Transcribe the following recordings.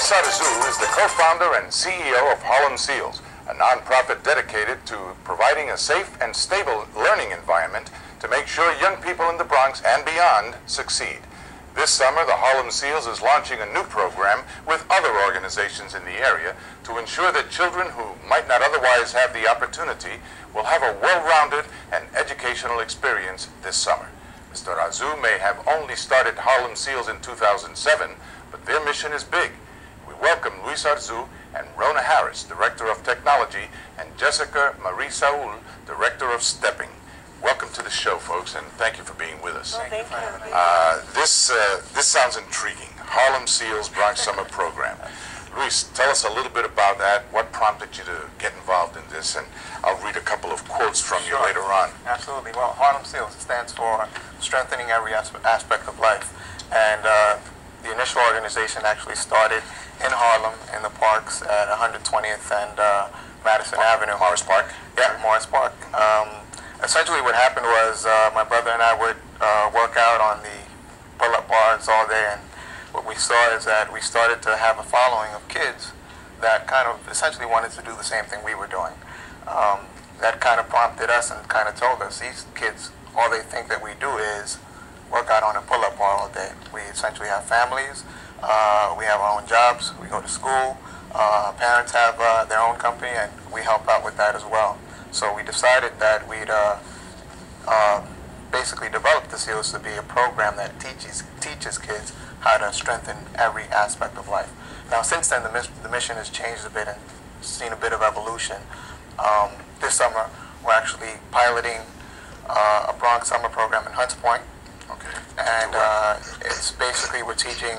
Sarzu is the co-founder and CEO of Harlem Seals, a nonprofit dedicated to providing a safe and stable learning environment to make sure young people in the Bronx and beyond succeed. This summer, the Harlem Seals is launching a new program with other organizations in the area to ensure that children who might not otherwise have the opportunity will have a well-rounded and educational experience this summer. Mr. Azu may have only started Harlem Seals in 2007, but their mission is big. We welcome Luis Arzu and Rona Harris, Director of Technology, and Jessica Marie Saul, Director of Stepping. Welcome to the show, folks, and thank you for being with us. Well, thank you. This sounds intriguing. Harlem Seals Bronx Summer Program. Luis, tell us a little bit about that. What prompted you to get involved in this? And I'll read a couple of quotes from you later on. Absolutely. Well, Harlem Seals stands for Strengthening Every Aspect of Life. And the initial organization actually started in Harlem, in the parks at 120th and Madison Avenue. Morris Park? Yeah, Morris Park. Essentially what happened was my brother and I would work out on the pull-up bars all day, and what we saw is that we started to have a following of kids that kind of essentially wanted to do the same thing we were doing. That kind of prompted us and kind of told us, these kids, all they think that we do is work out on a pull-up bar all day. We essentially have families, we have our own jobs, we go to school, parents have their own company, and we help out with that as well. So we decided that we'd basically develop the SEALs to be a program that teaches kids how to strengthen every aspect of life. Now, since then, the mission has changed a bit and seen a bit of evolution. This summer, we're actually piloting a Bronx summer program in Hunts Point. Okay. And it's basically we're teaching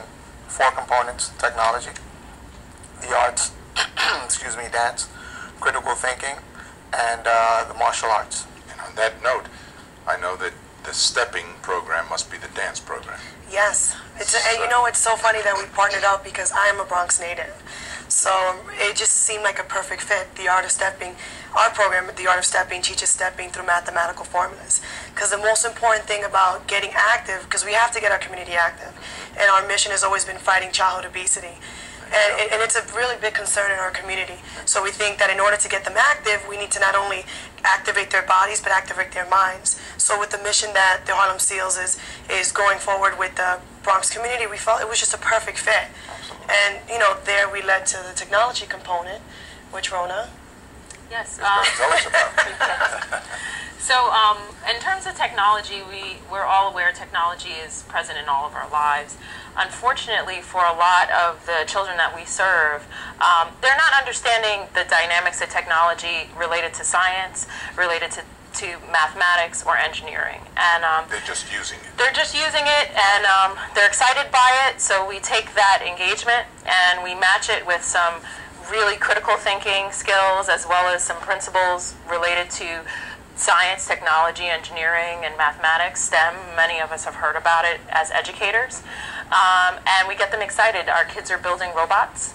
4 components: technology, the arts, excuse me, dance, critical thinking, and the martial arts. And on that note, I know that the stepping program must be the dance program. Yes. And you know, it's so funny that we partnered up because I am a Bronx native. So it just seemed like a perfect fit. The Art of Stepping, our program, The Art of Stepping, teaches stepping through mathematical formulas. Because the most important thing about getting active, because we have to get our community active, and our mission has always been fighting childhood obesity. And it's a really big concern in our community. So we think that in order to get them active, we need to not only activate their bodies, but activate their minds. So with the mission that the Harlem Seals is going forward with the Bronx community, we felt it was just a perfect fit. Absolutely. And, you know, there we led to the technology component, which Rona. Yes. Tell us about. So in terms of technology, we're all aware technology is present in all of our lives. Unfortunately, for a lot of the children that we serve, they're not understanding the dynamics of technology related to science, related to mathematics or engineering. And they're just using it. They're just using it, and they're excited by it, so we take that engagement and we match it with some really critical thinking skills as well as some principles related to science, technology, engineering, and mathematics, STEM. Many of us have heard about it as educators. And we get them excited. Our kids are building robots.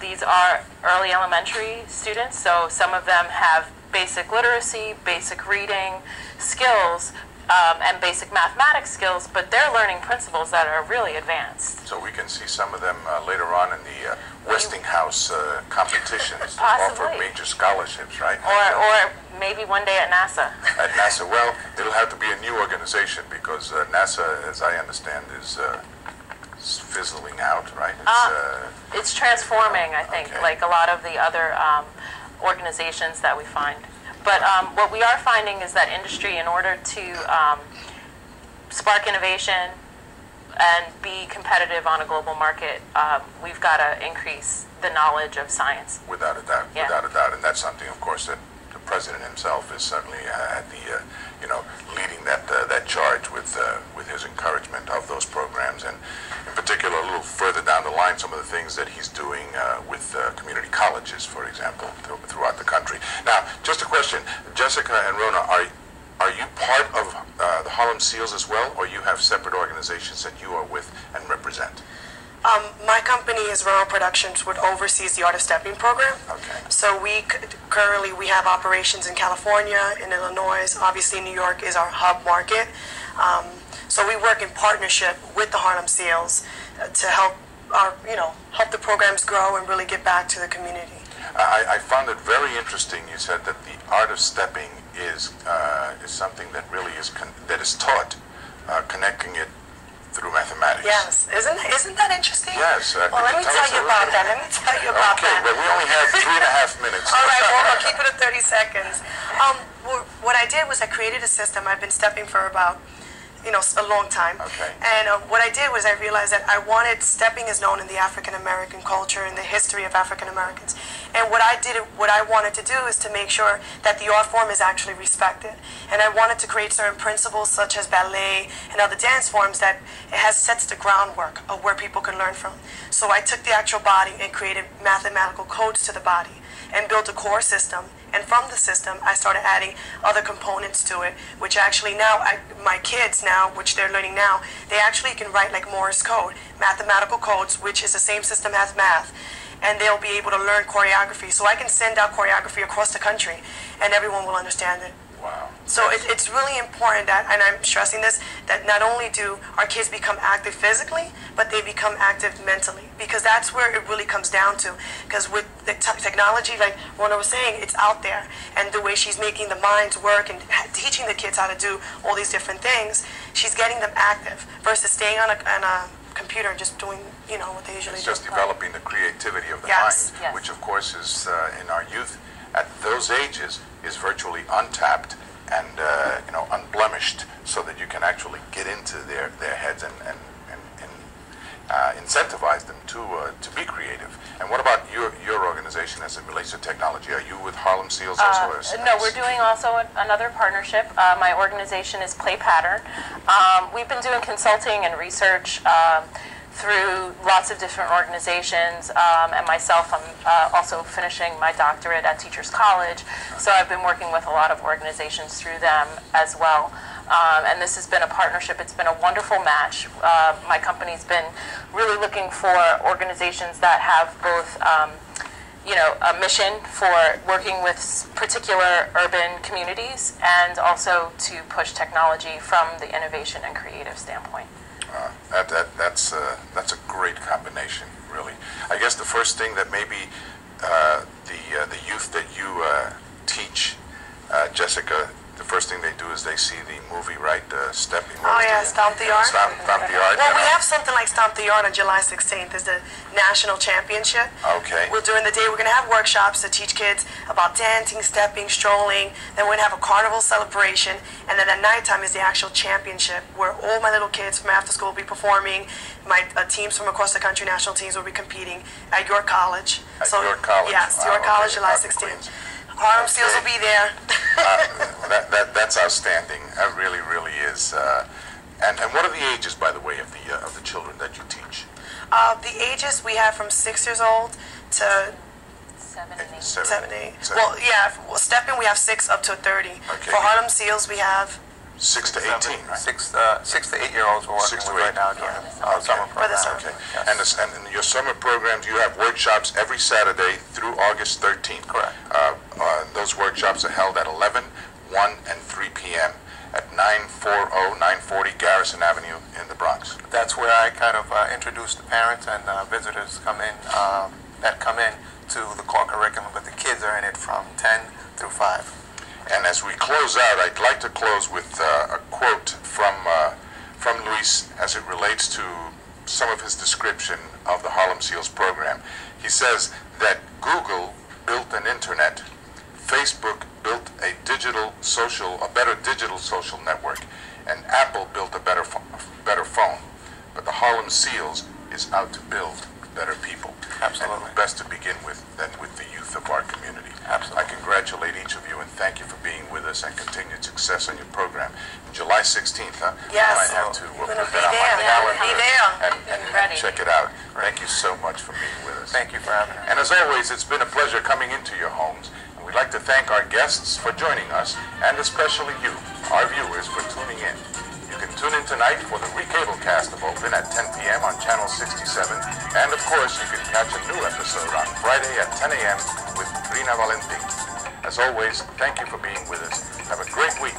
These are early elementary students, so some of them have basic literacy, basic reading skills, and basic mathematics skills, but they're learning principles that are really advanced. So we can see some of them later on in the Westinghouse competitions that Possibly. offer major scholarships, right? Or maybe one day at NASA. At NASA, well, it'll have to be a new organization because NASA, as I understand, is fizzling out, right? It's transforming, I think, Okay. like a lot of the other organizations that we find. But what we are finding is that industry, in order to spark innovation and be competitive on a global market, we've got to increase the knowledge of science. Without a doubt, Yeah. without a doubt. And that's something, of course, that the president himself is certainly at the, leading that charge with his encouragement of those programs. And in particular, a little further down the line, some of the things that he's doing with community colleges, for example, throughout the country. Now, just a question, Jessica and Rona, are you part of the Harlem Seals as well, or you have separate organizations that you are with and represent? My company is REMO Productions, which oversees the Art of Stepping program. Okay. So we currently have operations in California, in Illinois. Obviously, New York is our hub market. So we work in partnership with the Harlem Seals to help help the programs grow and really give back to the community. I found it very interesting. You said that the art of stepping is something that really is that is taught, connecting it through mathematics. Yes, isn't that interesting? Yes. Well, let me tell you about that. Okay, but we only have 3.5 minutes. All right, well, I'll keep it at 30 seconds. What I did was I created a system. I've been stepping for about a long time. Okay. And what I did was I realized that stepping is known in the African American culture and the history of African Americans. And what I wanted to do is to make sure that the art form is actually respected. And I wanted to create certain principles such as ballet and other dance forms that sets the groundwork of where people can learn from. So I took the actual body and created mathematical codes to the body and built a core system. And from the system, I started adding other components to it, which actually now, my kids now, which they're learning now, they actually can write like Morse code, mathematical codes, which is the same system as math. And they'll be able to learn choreography. So I can send out choreography across the country, and everyone will understand it. Wow. So it's really important that, and I'm stressing this, that not only do our kids become active physically, but they become active mentally, because that's where it really comes down to. Because with the technology, like Rona was saying, it's out there, and the way she's making the minds work and teaching the kids how to do all these different things, she's getting them active versus staying on a computer and just doing, what they usually do. It's just developing the creativity of the Yes. mind, Yes. which of course is in our youth at those ages is virtually untapped and unblemished, so that you can actually get into their heads and incentivize them to be creative. And what about your organization as it relates to technology? Are you with Harlem Seals also? No, we're doing also another partnership. My organization is Play Pattern. We've been doing consulting and research through lots of different organizations, and myself, I'm also finishing my doctorate at Teachers College, so I've been working with a lot of organizations through them as well. And this has been a partnership. It's been a wonderful match. My company's been really looking for organizations that have both a mission for working with particular urban communities and also to push technology from the innovation and creative standpoint. That's a great combination, really. I guess the first thing that maybe the youth that you teach, Jessica, the first thing they do is they see the movie, right? Stepping. Oh yeah, Stomp the Yard. Stomp the Yard. Well, we have something like Stomp the Yard on July 16th. It's the national championship. Okay. During the day, we're going to have workshops to teach kids about dancing, stepping, strolling. Then we're going to have a carnival celebration. And then at nighttime is the actual championship, where all my little kids from after school will be performing. My teams from across the country, national teams, will be competing at York College. At York College? Yes, Wow, York College, okay. July 16th. Harlem Seals will be there. That's outstanding. That really, really is. And what are the ages, by the way, of the children that you teach? The ages we have from 6 years old to 7 and 8. 7, 8. Well, yeah. Stepping we have 6 up to 30. Okay. For Harlem Seals we have 6 to 18, right? 6 to 8 year olds we're working 6 to with 8. right now during our summer For the program. summer. Okay. Yes. And in your summer programs, you have workshops every Saturday through August 13th. Correct. Those workshops are held at 11, 1, and 3 p.m. at 940 Garrison Avenue in the Bronx. That's where I kind of introduce the parents and visitors that come in to the core curriculum, but the kids are in it from 10 through 5. And as we close out, I'd like to close with a quote from Luis as it relates to some of his description of the Harlem Seals program. He says that Google built an internet, Facebook built a better digital social network, and Apple built a better phone. But the Harlem Seals is out to build better people. Absolutely. And best to begin with than with the youth of our community. Absolutely. I congratulate each of you and thank you for being with us and continued success on your program. July 16th, huh? Yes. I might have to We're put gonna that on my be there. calendar Be there. and Ready. check it out. Thank you so much for being with us. Thank you for having us. And as always, it's been a pleasure coming into your homes. And we'd like to thank our guests for joining us, and especially you, our viewers, for tuning in. You can tune in tonight for the recablecast of Open at 10 p.m. on Channel 67. And of course, you can catch a new episode on Friday at 10 a.m. with Rina Valentin. As always, thank you for being with us. Have a great week.